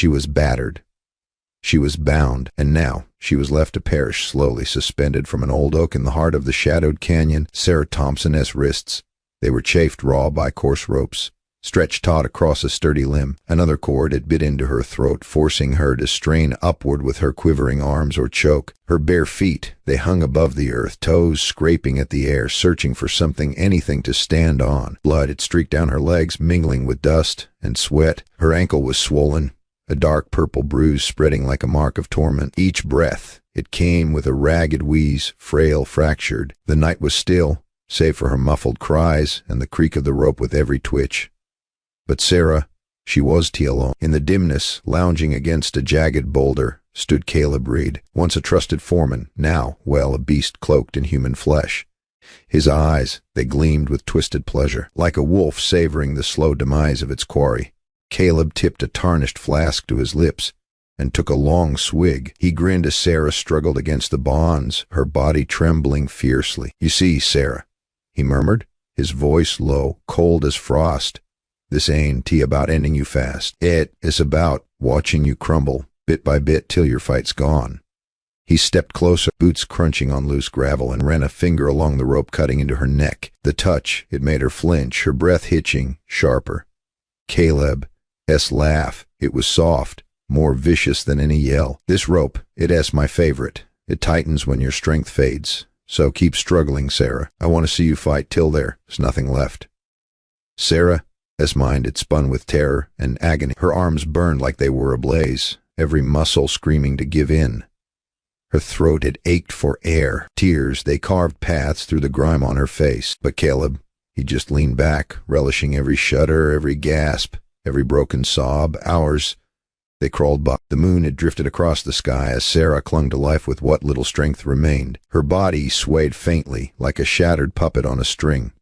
She was battered. She was bound, and now she was left to perish slowly, suspended from an old oak in the heart of the shadowed canyon. Sarah Thompson's wrists, they were chafed raw by coarse ropes, stretched taut across a sturdy limb. Another cord had bit into her throat, forcing her to strain upward with her quivering arms or choke. Her bare feet, they hung above the earth, toes scraping at the air, searching for something, anything to stand on. Blood had streaked down her legs, mingling with dust and sweat. Her ankle was swollen, a dark purple bruise spreading like a mark of torment. Each breath, it came with a ragged wheeze, frail, fractured. The night was still, save for her muffled cries and the creak of the rope with every twitch. But Sarah, she was alone. In the dimness, lounging against a jagged boulder, stood Caleb Reed, once a trusted foreman, now, well, a beast cloaked in human flesh. His eyes, they gleamed with twisted pleasure, like a wolf savoring the slow demise of its quarry. Caleb tipped a tarnished flask to his lips and took a long swig. He grinned as Sarah struggled against the bonds, her body trembling fiercely. "You see, Sarah," he murmured, his voice low, cold as frost, "this ain't about ending you fast. It is about watching you crumble, bit by bit, till your fight's gone." He stepped closer, boots crunching on loose gravel, and ran a finger along the rope, cutting into her neck. The touch, it made her flinch, her breath hitching, sharper. Caleb's laugh, it was soft, more vicious than any yell. "This rope, it's my favorite. It tightens when your strength fades. So keep struggling, Sarah. I want to see you fight till there's nothing left." Sarah's mind had spun with terror and agony. Her arms burned like they were ablaze, every muscle screaming to give in. Her throat had ached for air. Tears, they carved paths through the grime on her face. But Caleb, he just leaned back, relishing every shudder, every gasp, every broken sob. Hours, they crawled by. The moon had drifted across the sky as Sarah clung to life with what little strength remained. Her body swayed faintly, like a shattered puppet on a string.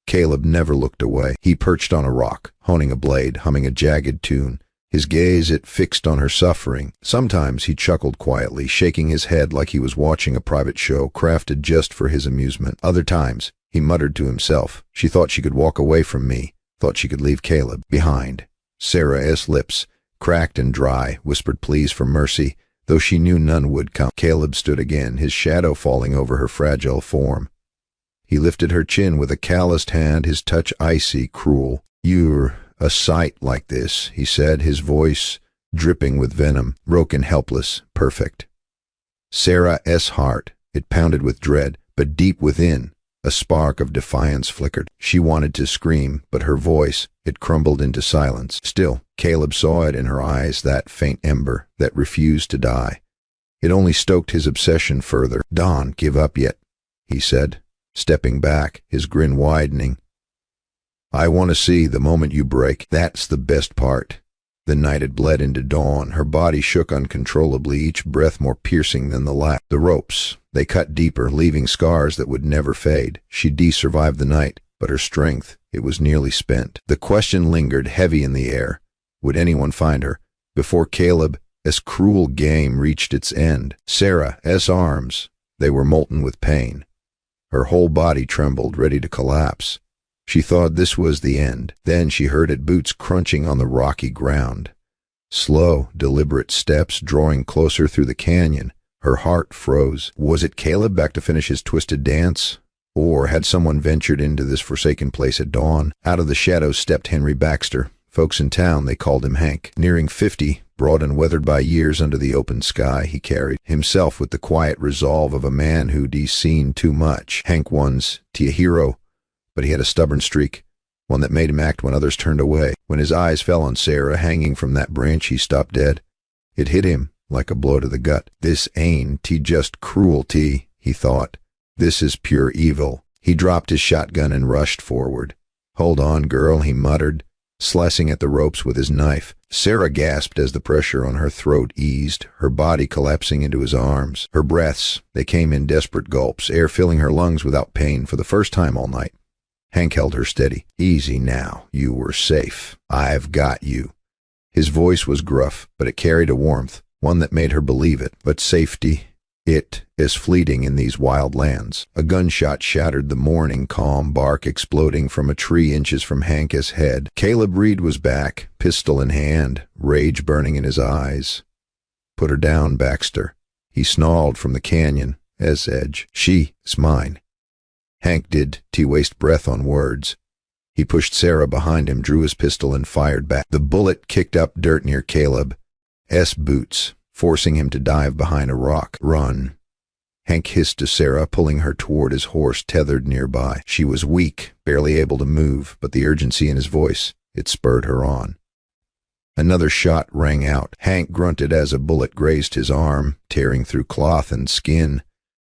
Caleb never looked away. He perched on a rock, honing a blade, humming a jagged tune. His gaze, it fixed on her suffering. Sometimes he chuckled quietly, shaking his head like he was watching a private show crafted just for his amusement. Other times, he muttered to himself, "She thought she could walk away from me, thought she could leave Caleb behind." Sarah's lips, cracked and dry, whispered pleas for mercy, though she knew none would come. Caleb stood again, his shadow falling over her fragile form. He lifted her chin with a calloused hand, his touch icy, cruel. "You're a sight like this," he said, his voice dripping with venom, broken, helpless, perfect. Sarah's heart, it pounded with dread, but deep within, a spark of defiance flickered. She wanted to scream, but her voice, it crumbled into silence. Still, Caleb saw it in her eyes, that faint ember that refused to die. It only stoked his obsession further. "Don't give up yet," he said, stepping back, his grin widening. "I want to see the moment you break. That's the best part." The night had bled into dawn. Her body shook uncontrollably, each breath more piercing than the last. The ropes, they cut deeper, leaving scars that would never fade. She'd survived the night, but her strength, it was nearly spent. The question lingered heavy in the air. Would anyone find her before Caleb's cruel game reached its end? Sarah's arms, they were molten with pain. Her whole body trembled, ready to collapse. She thought this was the end. Then she heard it, boots crunching on the rocky ground. Slow, deliberate steps drawing closer through the canyon. Her heart froze. Was it Caleb back to finish his twisted dance? Or had someone ventured into this forsaken place at dawn? Out of the shadows stepped Henry Baxter. Folks in town, they called him Hank. Nearing 50, broad and weathered by years under the open sky, he carried himself with the quiet resolve of a man who'd seen too much. Hank was a hero, but he had a stubborn streak, one that made him act when others turned away. When his eyes fell on Sarah hanging from that branch, he stopped dead. It hit him like a blow to the gut. "This ain't just cruelty," he thought. "This is pure evil." He dropped his shotgun and rushed forward. "Hold on, girl," he muttered, slicing at the ropes with his knife. Sarah gasped as the pressure on her throat eased, her body collapsing into his arms. Her breaths, they came in desperate gulps, air filling her lungs without pain for the first time all night. Hank held her steady. "Easy now. You were safe. I've got you." His voice was gruff, but it carried a warmth, one that made her believe it. But safety, it is fleeting in these wild lands. A gunshot shattered the morning calm, bark exploding from a tree inches from Hank's head. Caleb Reed was back, pistol in hand, rage burning in his eyes. "Put her down, Baxter," he snarled from the canyon edge. "She is mine." Hank did waste breath on words. He pushed Sarah behind him, drew his pistol, and fired back. The bullet kicked up dirt near Caleb's boots, forcing him to dive behind a rock. "Run." Hank hissed to Sarah, pulling her toward his horse tethered nearby. She was weak, barely able to move, but the urgency in his voice, it spurred her on. Another shot rang out. Hank grunted as a bullet grazed his arm, tearing through cloth and skin.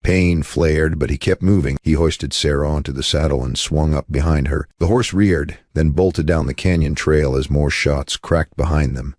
Pain flared, but he kept moving. He hoisted Sarah onto the saddle and swung up behind her. The horse reared, then bolted down the canyon trail as more shots cracked behind them.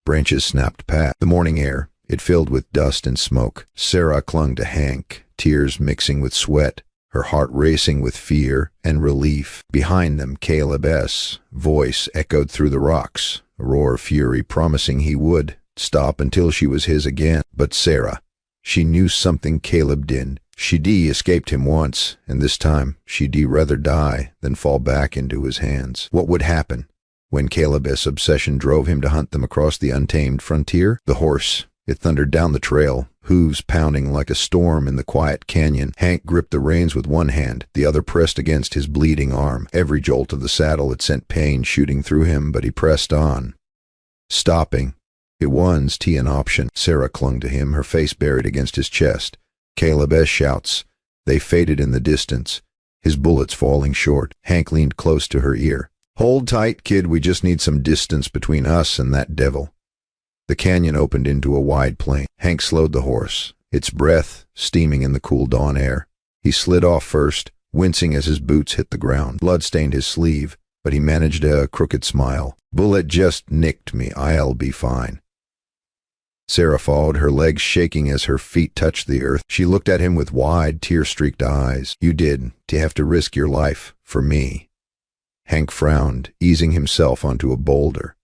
Branches snapped past. The morning air, it filled with dust and smoke. Sarah clung to Hank, tears mixing with sweat, her heart racing with fear and relief. Behind them, Caleb's voice echoed through the rocks, a roar of fury promising he would stop until she was his again. But Sarah, she knew something Caleb didn't. She'd escaped him once, and this time she'd rather die than fall back into his hands. What would happen when Caleb's obsession drove him to hunt them across the untamed frontier? The horse, it thundered down the trail, hooves pounding like a storm in the quiet canyon. Hank gripped the reins with one hand, the other pressed against his bleeding arm. Every jolt of the saddle had sent pain shooting through him, but he pressed on. Stopping, it wasn't an option. Sarah clung to him, her face buried against his chest. Caleb's shouts, they faded in the distance, his bullets falling short. Hank leaned close to her ear. "Hold tight, kid, we just need some distance between us and that devil." The canyon opened into a wide plain. Hank slowed the horse, its breath steaming in the cool dawn air. He slid off first, wincing as his boots hit the ground. Blood stained his sleeve, but he managed a crooked smile. "Bullet just nicked me. I'll be fine." Sarah followed, her legs shaking as her feet touched the earth. She looked at him with wide, tear-streaked eyes. "You did to have to risk your life for me." Hank frowned, easing himself onto a boulder.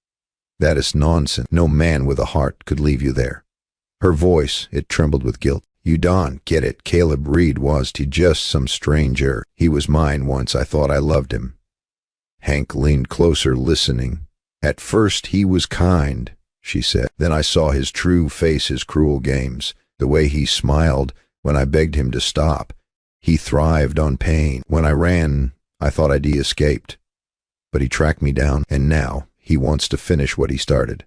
"That is nonsense. No man with a heart could leave you there." Her voice, it trembled with guilt. "You don't get it. Caleb Reed was just some stranger. He was mine once. I thought I loved him." Hank leaned closer, listening. "At first he was kind," she said. "Then I saw his true face, his cruel games, the way he smiled when I begged him to stop. He thrived on pain. When I ran, I thought I'd escaped. But he tracked me down, and now he wants to finish what he started."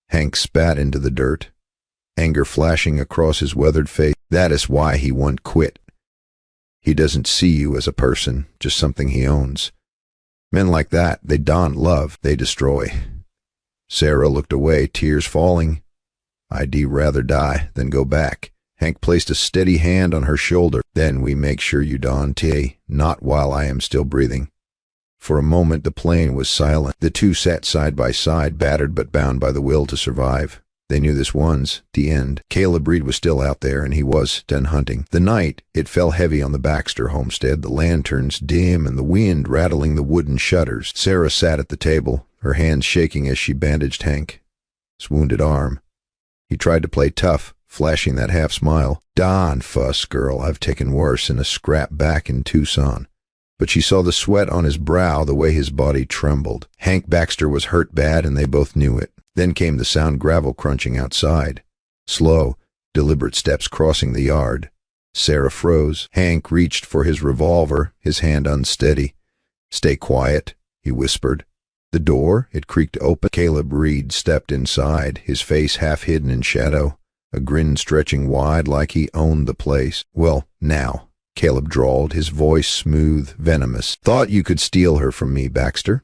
Hank spat into the dirt, anger flashing across his weathered face. "That is why he won't quit. He doesn't see you as a person, just something he owns. Men like that, they don't love, they destroy." Sarah looked away, tears falling. "I'd rather die than go back." Hank placed a steady hand on her shoulder. "Then we make sure you don't, not while I am still breathing." For a moment the plain was silent. The two sat side by side, battered but bound by the will to survive. They knew this once, the end. Caleb Reed was still out there, and he was done hunting. The night, it fell heavy on the Baxter homestead, the lanterns dim and the wind rattling the wooden shutters. Sarah sat at the table, her hands shaking as she bandaged Hank's wounded arm. He tried to play tough, flashing that half-smile. "Don't fuss, girl. I've taken worse in a scrap back in Tucson." But she saw the sweat on his brow, the way his body trembled. Hank Baxter was hurt bad, and they both knew it. Then came the sound gravel crunching outside. Slow, deliberate steps crossing the yard. Sarah froze. Hank reached for his revolver, his hand unsteady. "Stay quiet," he whispered. The door, it creaked open. Caleb Reed stepped inside, his face half hidden in shadow, a grin stretching wide like he owned the place. "Well, now," Caleb drawled, his voice smooth, venomous. "Thought you could steal her from me, Baxter."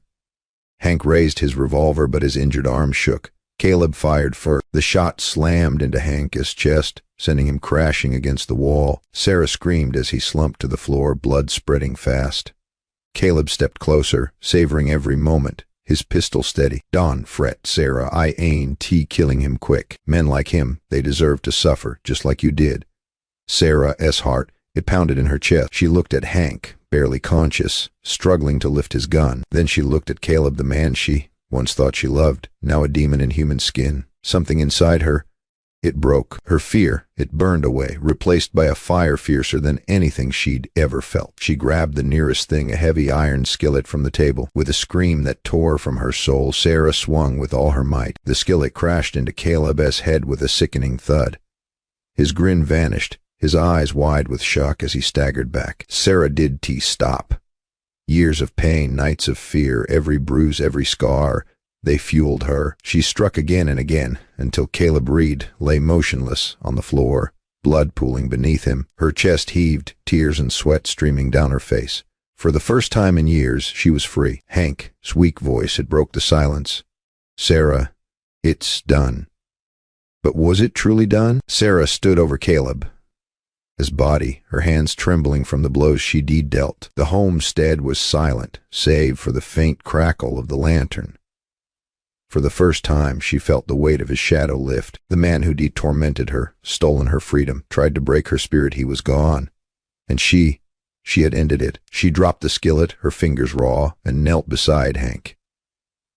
Hank raised his revolver, but his injured arm shook. Caleb fired first. The shot slammed into Hank's chest, sending him crashing against the wall. Sarah screamed as he slumped to the floor, blood spreading fast. Caleb stepped closer, savoring every moment, his pistol steady. "Don't fret, Sarah. I ain't killing him quick. Men like him, they deserve to suffer, just like you did." Sarah's heart, it pounded in her chest. She looked at Hank, barely conscious, struggling to lift his gun. Then she looked at Caleb, the man she once thought she loved, now a demon in human skin. Something inside her, It broke. Her fear, it burned away, replaced by a fire fiercer than anything she'd ever felt. She grabbed the nearest thing, a heavy iron skillet, from the table. With a scream that tore from her soul, Sarah swung with all her might. The skillet crashed into Caleb's head with a sickening thud. His grin vanished, his eyes wide with shock as he staggered back. Sarah did stop. Years of pain, nights of fear, every bruise, every scar, they fueled her. She struck again and again, until Caleb Reed lay motionless on the floor, blood pooling beneath him. Her chest heaved, tears and sweat streaming down her face. For the first time in years, she was free. Hank's weak voice had broke the silence. "Sarah, it's done." But was it truly done? Sarah stood over Caleb, his body, her hands trembling from the blows she'd dealt. The homestead was silent, save for the faint crackle of the lantern. For the first time, she felt the weight of his shadow lift. The man who'd tormented her, stolen her freedom, tried to break her spirit, he was gone. And she had ended it. She dropped the skillet, her fingers raw, and knelt beside Hank.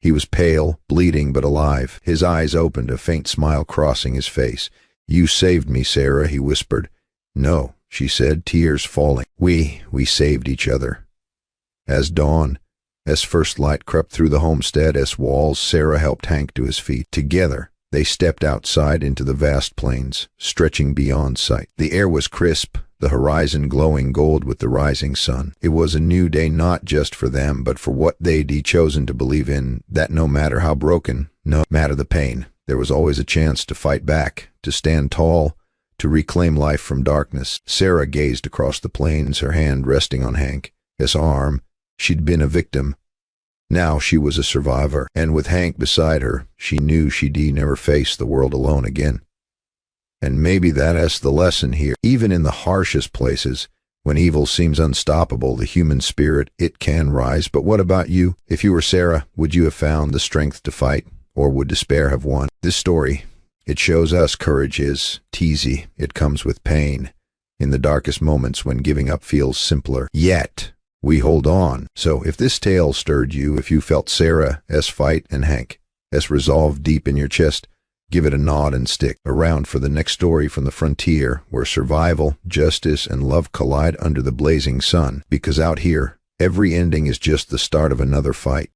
He was pale, bleeding, but alive. His eyes opened, a faint smile crossing his face. "You saved me, Sarah," he whispered. "No," she said, tears falling. We saved each other." As dawn, as first light crept through the homestead, as walls, Sarah helped Hank to his feet. Together, they stepped outside into the vast plains, stretching beyond sight. The air was crisp, the horizon glowing gold with the rising sun. It was a new day, not just for them, but for what they'd chosen to believe in, that no matter how broken, no matter the pain, there was always a chance to fight back, to stand tall, to reclaim life from darkness. Sarah gazed across the plains, her hand resting on Hank, his arm. She'd been a victim. Now she was a survivor, and with Hank beside her, she knew she'd never face the world alone again. And maybe that's the lesson here. Even in the harshest places, when evil seems unstoppable, the human spirit, it can rise. But what about you? If you were Sarah, would you have found the strength to fight, or would despair have won? This story, it shows us courage is easy. It comes with pain, in the darkest moments when giving up feels simpler. Yet, we hold on. So if this tale stirred you, if you felt Sarah's fight and Hank's resolve deep in your chest, give it a nod and stick around for the next story from the frontier, where survival, justice, and love collide under the blazing sun. Because out here, every ending is just the start of another fight.